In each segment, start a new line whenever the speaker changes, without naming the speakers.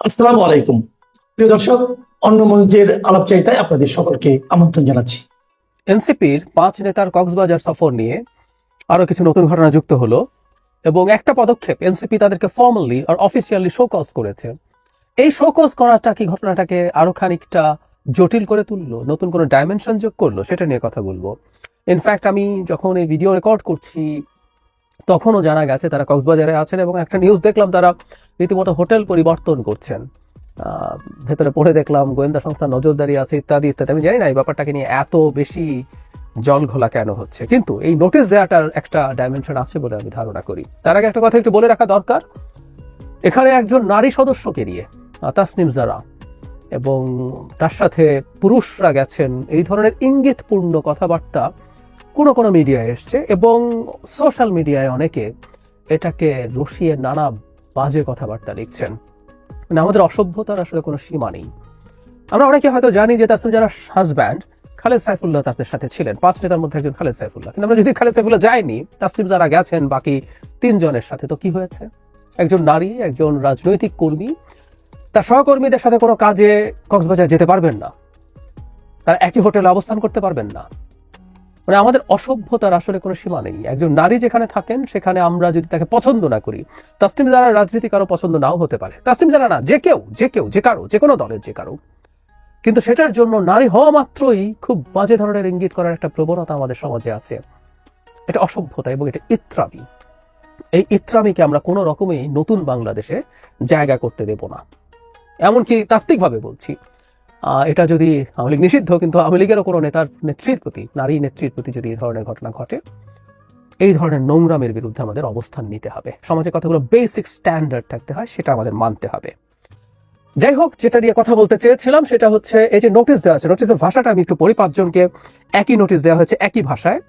আসসালামু আলাইকুম প্রিয় দর্শক, অন্য মঞ্চের আলাপচারিতায় আপনাদের সকলকে আমন্ত্রণ জানাচ্ছি।
এনসিপির 5 নেতার কক্সবাজার সফর নিয়ে আরো কিছু নতুন ঘটনা যুক্ত হলো এবং একটা পদক্ষেপ এনসিপি তাদেরকে ফর্মালি আর অফিসিয়ালি শোকজ করেছে। এই শোকজ করাটা কি ঘটনাটাকে আরো খানিকটা জটিল করে তুললো, নতুন কোনো ডাইমেনশন যোগ করলো, সেটা নিয়ে কথা বলবো। ইনফ্যাক্ট আমি যখন এই ভিডিও রেকর্ড করছি তখনও জানা গেছে তারা কক্সবাজারে আছেন এবং একটা নিউজ দেখলাম তারা রীতিমতো হোটেল পরিবর্তন করছেন। ভেতরে পড়ে দেখলাম গোয়েন্দা সংস্থা নজরদারি আছে ইত্যাদি ইত্যাদি। আমি জানি না এই ব্যাপারটাকে নিয়ে এত বেশি জল ঘোলা কেন হচ্ছে, কিন্তু এই নোটিশ দেওয়াটার একটা ডাইমেনশন আছে বলে আমি ধারণা করি। তার আগে একটা কথা একটু বলে রাখা দরকার, এখানে একজন নারী সদস্যকে নিয়ে তাসনিম জারা এবং তার সাথে পুরুষরা গেছেন, এই ধরনের ইঙ্গিতপূর্ণ কথাবার্তা কোনো কোনো মিডিয়ায় এসছে এবং সোশ্যাল মিডিয়ায় অনেকে এটাকে রসিয়ে নানা বাজে কথাবার্তা লিখছেন। মানে আমাদের অসভ্যতার আসলে কোনো সীমা নেই। আমরা অনেকে হয়তো জানি যে তাসনিম জারার হাজব্যান্ড খালেদ সাইফুল্লাহ তাদের সাথে ছিলেন, 5 নেতার মধ্যে একজন খালেদ সাইফুল্লাহ। কিন্তু আমরা যদি খালেদ সাইফুল্লাহ যায়নি, তাসনিম জারা গেছেন বাকি 3 জনের সাথে, তো কি হয়েছে? একজন নারী, একজন রাজনৈতিক কর্মী তার সহকর্মীদের সাথে কোনো কাজে কক্সবাজার যেতে পারবেন না, তারা একই হোটেলে অবস্থান করতে পারবেন না। মানে আমাদের অসভ্যতার আসলে কোনো সীমা নেই। একজন নারী যেখানে থাকেন সেখানে আমরা যদি তাকে পছন্দ না করি, তাসনিম জারার রাজনীতি কারো পছন্দ নাও হতে পারে, তাসনিম জারা না, যে কেউ যে কারো, যে কোনো দলের যে কারো, কিন্তু সেটার জন্য নারী হওয়া মাত্রই খুব বাজে ধরনের ইঙ্গিত করার একটা প্রবণতা আমাদের সমাজে আছে। এটা অসভ্যতা এবং এটা ইত্রামি। এই ইত্রামিকে আমরা কোনো রকমই নতুন বাংলাদেশে জায়গা করতে দেব না। এমনকি তাত্ত্বিকভাবে বলছি, এটা যদি আওয়ামী লীগ নিষিদ্ধ, কিন্তু আওয়ামী লীগেরও কোনো নেতার নেত্রীর প্রতি, নারী নেত্রীর প্রতি যদি এই ধরনের ঘটনা ঘটে, এই ধরনের নোংরামের বিরুদ্ধে আমাদের অবস্থান নিতে হবে। সমাজে কতগুলো বেসিক স্ট্যান্ডার্ড থাকতে হয়, সেটা আমাদের মানতে হবে। যাই হোক, যেটা নিয়ে কথা বলতে চেয়েছিলাম সেটা হচ্ছে এই যে নোটিশ দেওয়া আছে, নোটিশের ভাষাটা আমি একটু পড়ি। 5 জনকে একই নোটিশ দেওয়া হয়েছে একই ভাষায়।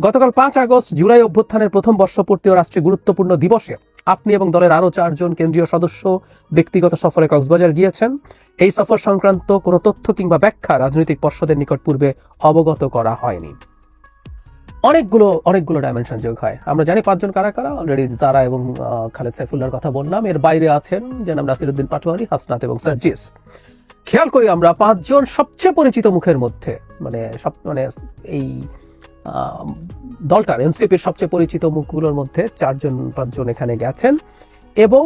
গতকাল 5 আগস্ট জুলাই অভ্যুত্থানের প্রথম বর্ষপূর্তি ও রাষ্ট্রীয় গুরুত্বপূর্ণ দিবসে আপনি এবং দলের আরো 4 জন কেন্দ্রীয় সদস্য ব্যক্তিগত সফরে কক্সবাজার গিয়েছেন। এই সফর সংক্রান্ত কোনো তথ্য কিংবা ব্যাখ্যা রাজনৈতিক পর্ষদের নিকট পূর্বে অবগত করা হয়নি। অনেকগুলো ডাইমেনশন যোগ হয়। আমরা জানি 5 জন কারা কারা, অলরেডি জারা এবং খালেদ সাইফুল্লাহর কথা বললাম। এর বাইরে আছেন জনাব নাসিরউদ্দিন পাটোয়ারি, হাসনাত এবং সার্জিস। খেয়াল করি আমরা 5 জন সবচেয়ে পরিচিত মুখের মধ্যে, মানে এই দলটার এনসিপির সবচেয়ে পরিচিত মুখগুলোর মধ্যে 5 জন এখানে গেছেন এবং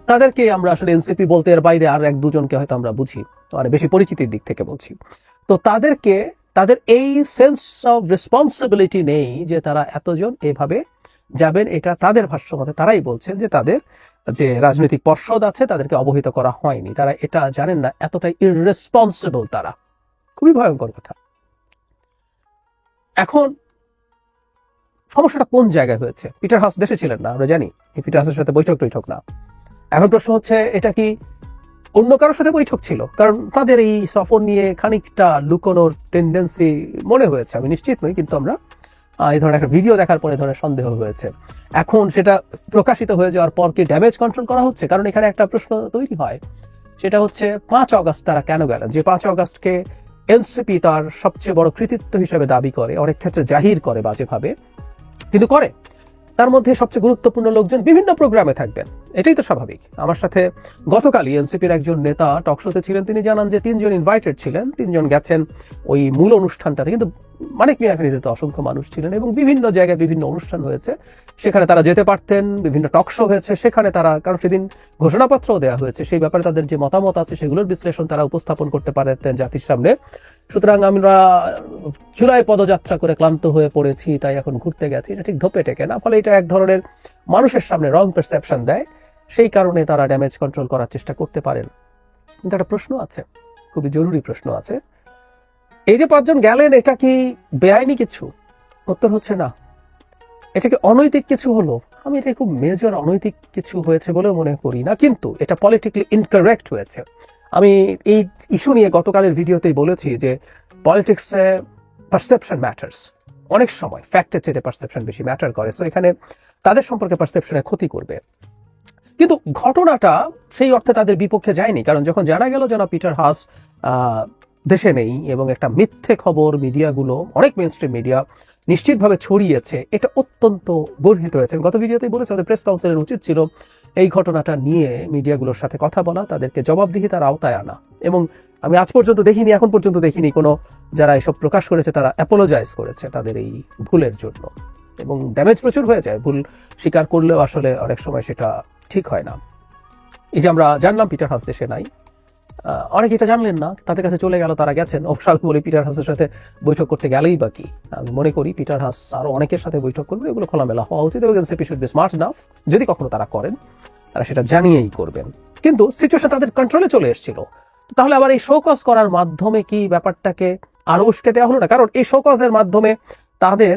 তাদেরকে আমরা আসলে এনসিপি বলতে এর বাইরে আর 1-2 জনকে হয়তো আমরা বুঝি, মানে বেশি পরিচিতির দিক থেকে বলছি। তো তাদের এই সেন্স অফ রেসপন্সিবিলিটি নেই যে তারা এতজন এভাবে যাবেন। এটা তাদের ভাষ্য মতে তারাই বলছেন যে তাদের যে রাজনৈতিক পর্ষদ আছে তাদেরকে অবহিত করা হয়নি, তারা এটা জানেন না, এতটাই ইররেসপন্সিবল তারা। খুবই ভয়ঙ্কর কথা। এখন সমস্যাটা কোন জায়গায় হয়েছে? পিটার হাস দেশে ছিলেন না, আমরা জানি। এই পিটার হাসের সাথে বৈঠক না। এখন প্রশ্ন হচ্ছে, এটা কি অন্য কারোর সাথে বৈঠক ছিল? কারণ তাদের এই সফর নিয়ে খানিকটা লুকোনোর টেন্ডেন্সি মনে হয়েছে, আমি নিশ্চিত নই, কিন্তু আমরা এই ধরনের একটা ভিডিও দেখার পরে ধরনের সন্দেহ হয়েছে। এখন সেটা প্রকাশিত হয়ে যাওয়ার পর কি ড্যামেজ কন্ট্রোল করা হচ্ছে? কারণ এখানে একটা প্রশ্ন তৈরি হয়, সেটা হচ্ছে 5 আগস্ট তারা কেন গেলেন? যে 5 আগস্টকে এনসিপি তার সবচেয়ে বড় কৃতিত্ব হিসেবে দাবি করে, অনেক ক্ষেত্রে জাহির করে বাজেভাবে, কিন্তু করে। তার মধ্যে সবচেয়ে গুরুত্বপূর্ণ লোকজন বিভিন্ন প্রোগ্রামে থাকবেন, এটাই তো স্বাভাবিক। আমার সাথে গতকালই এনসিপির একজন নেতা টকশোতে ছিলেন, তিনি জানান যে 3 জন ইনভাইটেড ছিলেন, 3 জন গেছেন ওই মূল অনুষ্ঠানটাতে, কিন্তু মানিক মিয়া ফেনীতে অসংখ্য মানুষ ছিলেন এবং বিভিন্ন জায়গায় বিভিন্ন অনুষ্ঠান হয়েছে, সেখানে তারা যেতে পারতেন। বিভিন্ন টকশো হয়েছে, সেখানে তারা, কারণ সেদিন ঘোষণাপত্রও দেওয়া হয়েছে, সেই ব্যাপারে তাদের যে মতামত আছে সেগুলোর বিশ্লেষণ তারা উপস্থাপন করতে পারতেন জাতির সামনে। সুতরাং আমরা জুলাই পদযাত্রা করে ক্লান্ত হয়ে পড়েছি, তাই এখন ঘুরতে গেছি, এটা ঠিক ধোপে টেকে না। ফলে এটা এক ধরনের মানুষের সামনে রং পারসেপশন দেয়, সেই কারণে তারা ড্যামেজ কন্ট্রোল করার চেষ্টা করতে পারেন। কিন্তু একটা প্রশ্ন আছে, খুবই জরুরি প্রশ্ন আছে, এই যে 5 জন গেলেন, এটা কি বেআইনি কিছু? উত্তর হচ্ছে না। এটা কি অনৈতিক কিছু হলো? আমি এটা খুব মেজর অনৈতিক কিছু হয়েছে বলেও মনে করি না, কিন্তু এটা পলিটিক্যালি ইনকারেক্ট হয়েছে। আমি এই ইস্যু নিয়ে গতকালের ভিডিওতেই বলেছি যে পলিটিক্সে পারসেপশন ম্যাটার্স। অনেক সময় ফ্যাক্টের চেয়ে পারসেপশন বেশি ম্যাটার করে। সো এখানে তাদের সম্পর্কে পারসেপশনের ক্ষতি করবে, কিন্তু ঘটনাটা সেই অর্থে তাদের বিপক্ষে যায়নি। কারণ যখন জানা গেল যে পিটার হাস দেশে নেই এবং একটা মিথ্যে খবর মিডিয়াগুলো, অনেক মেইনস্ট্রিম মিডিয়া নিশ্চিতভাবে ছড়িয়েছে, এটা অত্যন্ত গর্হিত হয়েছে। গত ভিডিওতেই বলেছে আমাদের প্রেস কাউন্সিলের উচিত ছিল এই ঘটনাটা নিয়ে মিডিয়াগুলোর সাথে কথা বলা, তাদেরকে জবাবদিহিতার আওতায় আনা। এবং আমি আজ পর্যন্ত দেখিনি, এখন পর্যন্ত দেখিনি কোনো যারা এসব প্রকাশ করেছে তারা অ্যাপোলোজাইজ করেছে তাদের এই ভুলের জন্য। এবং ড্যামেজ প্রচুর হয়ে যায়, ভুল স্বীকার করলেও আসলে অনেক সময় সেটা ঠিক হয় না। এই যে আমরা জানলাম পিটার হাস দেশে নাই, অনেকে এটা জানলেন না, তাদের কাছে চলে গেল, তারা গেছেন। অবশ্য আমি বলি পিটার হাসের সাথে বৈঠক করতে গেলেই বাকি, আমি মনে করি পিটার হাস আরো অনেকের সাথে বৈঠক করবে, এগুলো খোলামেলা হওয়া উচিত এবং NCP should be smart enough, যদি কখনো তারা করেন তারা সেটা জানিয়েই করবেন। কিন্তু সিচুয়েশন তাদের কন্ট্রোলে চলে এসেছিল, তাহলে আবার এই শোকজ করার মাধ্যমে কি ব্যাপারটাকে আরো উস্কে দেওয়া হলো না? কারণ এই শোকজের মাধ্যমে তাদের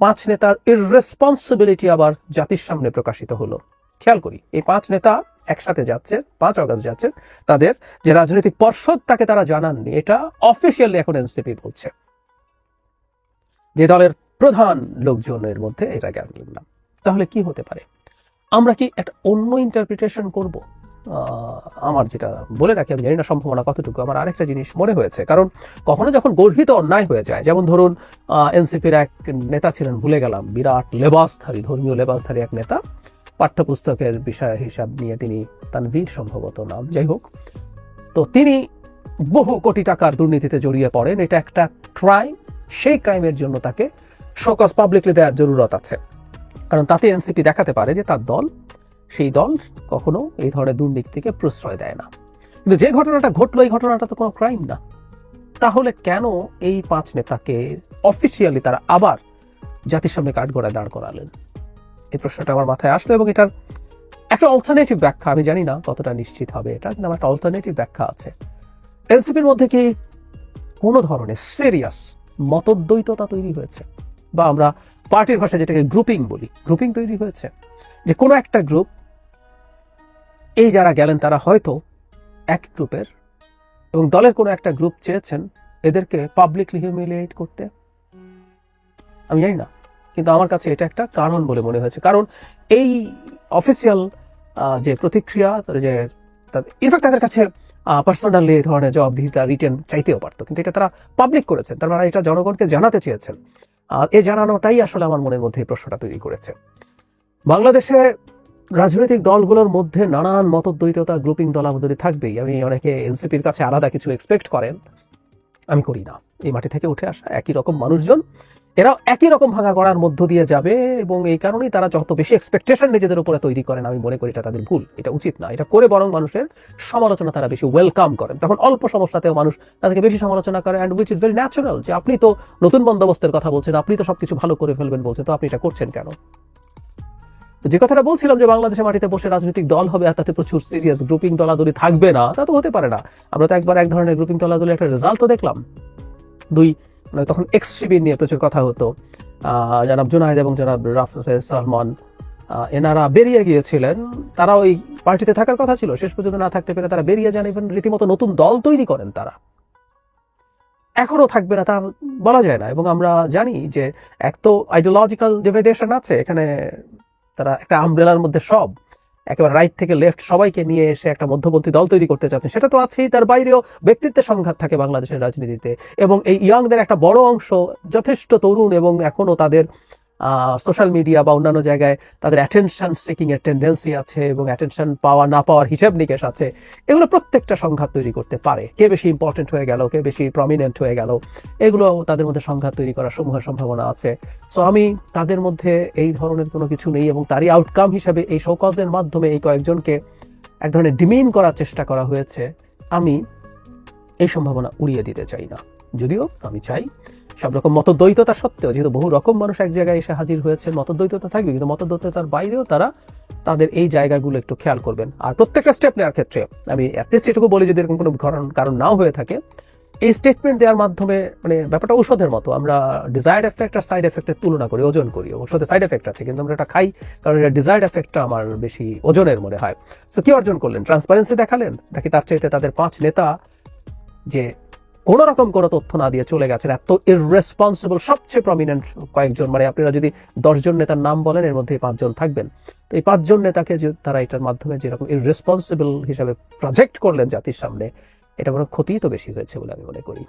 5 নেতার ইররেসপন্সিবিলিটি আবার জাতির সামনে প্রকাশিত হলো। খেয়াল করি, এই 5 নেতা একসাথে যাচ্ছে, 5 অগস্ট যাচ্ছেন, তাদের যে রাজনৈতিক পর্ষদ তাকে তারা জানাননি, এটা অফিসিয়ালি এখন এনসিপি বলছে, যে দলের প্রধান লোকজনের মধ্যে এরা গেলেন না। তাহলে কি হতে পারে? আমরা কি একটা অন্য ইন্টারপ্রিটেশন করব? আমার যেটা বলে রাখি, আমি জানি না সম্ভাবনা কতটুকু, আমার আরেকটা জিনিস মনে হয়েছে, কারণ কখনো যখন গর্হিত অন্যায় হয়ে যায়, যেমন ধরুন এনসিপির এক নেতা ছিলেন, ভুলে গেলাম, বিরাট লেবাসধারী, ধর্মীয় লেবাসধারী এক নেতা, পাঠ্যপুস্তকের বিষয় হিসাব নিয়ে তিনি, তানভীর সম্ভবত নাম, যাই হোক, তো তিনি বহু কোটি টাকার দুর্নীতিতে জড়িয়ে পড়েন, এটা একটা ক্রাইম। সেই ক্রাইমের জন্য তাকে শোকজ পাবলিকলি দেওয়ার জরুরত আছে, কারণ তাতে এনসিপি দেখাতে পারে যে তার দল, সেই দল কখনো এই ধরনের দুর্নীতিকে প্রশ্রয় দেয় না। কিন্তু যে ঘটনাটা ঘটলো, এই ঘটনাটা তো কোনো ক্রাইম না। তাহলে কেন এই 5 নেতাকে অফিসিয়ালি তারা আবার জাতির সামনে কাঠগড়ায় দাঁড় করালেন? এই প্রশ্নটা আমার মাথায় আসলো এবং এটার একটা অল্টারনেটিভ ব্যাখ্যা, আমি জানি না কতটা নিশ্চিত হবে এটা, কিন্তু আমার একটা অল্টারনেটিভ ব্যাখ্যা আছে। এনসিপির মধ্যে কি কোনো ধরনের সিরিয়াস মতদ্বৈততা তৈরি হয়েছে, বা আমরা পার্টির ভাষায় যেটাকে গ্রুপিং বলি, গ্রুপিং তৈরি হয়েছে, যে কোনো একটা গ্রুপ, এই যারা গেলেন তারা হয়তো এক গ্রুপের, এবং দলের কোনো একটা গ্রুপ চেয়েছেন এদেরকে পাবলিকলি হিউমিলিয়েট করতে? আমি জানি না, কিন্তু আমার কাছে এটা একটা কারণ বলে মনে হয়েছে। কারণ এই অফিসিয়াল যে প্রতিক্রিয়া, যে ইনফ্যাক্ট তাদের কাছে পার্সোনালি এই ধরনের জবাবদিহিতা রিটেন চাইতেও পারতো, কিন্তু এটা তারা পাবলিক করেছেন, তার মানে এটা জনগণকে জানাতে চেয়েছেন। এই জানানোটাই আসলে আমার মনের মধ্যে এই প্রশ্নটা তৈরি করেছে। বাংলাদেশে রাজনৈতিক দলগুলোর মধ্যে নানান মতদ্বৈততা, গ্রুপিং দলাবদলি থাকবেই। আমি অনেকে এনসিপির কাছে আলাদা কিছু এক্সপেক্ট করেন, আমি করি না। এই মাটি থেকে উঠে আসা একই রকম মানুষজন, এরা একই রকম ভাঙা গড়ার মধ্য দিয়ে যাবে, এবং এই কারণেই তারা যত বেশি এক্সপেকটেশন নিজেদের উপরে তৈরি করেন, আমি মনে করি এটা তাদের ভুল, এটা উচিত না। এটা করে বরং মানুষের সমালোচনা তারা বেশি ওয়েলকাম করেন, তখন অল্প সমস্যাতেও মানুষ তাদেরকে বেশি সমালোচনা করে, and which is very natural. যে আপনি তো নতুন বন্দোবস্তের কথা বলছেন, আপনি তো সবকিছু ভালো করে ফেলবেন বলছেন, তো আপনি এটা করছেন কেন? যে কথাটা বলছিলাম যে বাংলাদেশের মাটিতে বসে রাজনৈতিক দল হবে আর তাতে প্রচুর সিরিয়াস গ্রুপিং দলাদলি থাকবে না, তা তো হতে পারে না। আমরা তো একবার এক ধরনের গ্রুপিং দলাদলি একটা রেজাল্টও দেখলাম। তখন এক্স শিবির নিয়ে প্রচুর কথা হতো, জনাব জুনায়েদ এবং জনাব রাফেজ সালমান, এনারা বেরিয়ে গিয়েছিলেন, তারা ওই পার্টিতে থাকার কথা ছিল, শেষ পর্যন্ত না থাকতে পেরে তারা বেরিয়ে যান, এবং রীতিমতো নতুন দল তৈরি করেন। তারা এখনো থাকবে না তা বলা যায় না, এবং আমরা জানি যে এক তো আইডিওলজিক্যাল ডিভাইডেশন আছে এখানে, তারা একটা আমব্রেলার মধ্যে সব একেবারে রাইট থেকে লেফট সবাইকে নিয়ে এসে একটা মধ্যপন্থী দল তৈরি করতে চাচ্ছেন, সেটা তো আছেই। তার বাইরেও ব্যক্তিত্বের সংঘাত থাকে বাংলাদেশের রাজনীতিতে, এবং এই ইয়াংদের একটা বড় অংশ যথেষ্ট তরুণ, এবং এখনো তাদের সোশ্যাল মিডিয়া বা অন্যান্য জায়গায় তাদের অ্যাটেনশন সিকিং এর টেন্ডেন্সি আছে, এবং অ্যাটেনশন পাওয়া না পাওয়ার হিসাব নিকেশ আছে। এগুলো প্রত্যেকটা সংঘাত তৈরি করতে পারে, কে বেশি ইম্পর্টেন্ট হয়ে গেল, কে বেশি প্রমিনেন্ট হয়ে গেল, এগুলো তাদের মধ্যে সংঘাত তৈরি করার সমূহের সম্ভাবনা আছে। সো আমি তাদের মধ্যে এই ধরনের কোনো কিছু নেই, এবং তারই আউটকাম হিসাবে এই শোকজের মাধ্যমে এই কয়েকজনকে এক ধরনের ডিমিন করার চেষ্টা করা হয়েছে। আমি এই সম্ভাবনা উড়িয়ে দিতে চাই না, যদিও আমি চাই সব রকম মতদ্বৈততা সত্ত্বেও, যেহেতু বহু রকম মানুষ এক জায়গায় এসে হাজির হয়েছে, মতদ্বৈততা থাকবে, কিন্তু মতদ্বৈততার বাইরেও তারা তাদের এই জায়গাগুলো একটু খেয়াল করবেন। আর প্রত্যেকটা স্টেপ নেওয়ার ক্ষেত্রে আমি অ্যাটলিস্ট এটুকু বলি, যদি এরকম কোনো কারণ নাও হয়ে থাকে, এই স্টেটমেন্ট দেওয়ার মাধ্যমে মানে ব্যাপারটা ঔষধের মতো, আমরা ডিজায়ার্ড এফেক্ট আর সাইড এফেক্টের তুলনা করি, ওজন করি। ঔষধে সাইড এফেক্ট আছে, কিন্তু আমরা এটা খাই কারণ এটা ডিজায়ার্ড এফেক্টটা আমার বেশি ওজনের মনে হয়। সো কি অর্জন করলেন? ট্রান্সপারেন্সি দেখালেন, নাকি তার চাইতে তাদের 5 নেতা যে কোন রকম কোনো তথ্য না দিয়ে চলে গেছেন, এত ইররেসপন্সিবল, সবচেয়ে প্রমিনেন্ট কয়েকজন, মানে আপনারা যদি 10 জন নেতার নাম বলেন এর মধ্যে 5 জন থাকবেন, তো এই 5 জন নেতাকে যে তারা এটার মাধ্যমে যেরকম ইররেসপন্সিবল হিসাবে প্রজেক্ট করলেন জাতির সামনে, এটা বড় ক্ষতিই তো বেশি হয়েছে বলে আমি মনে করি।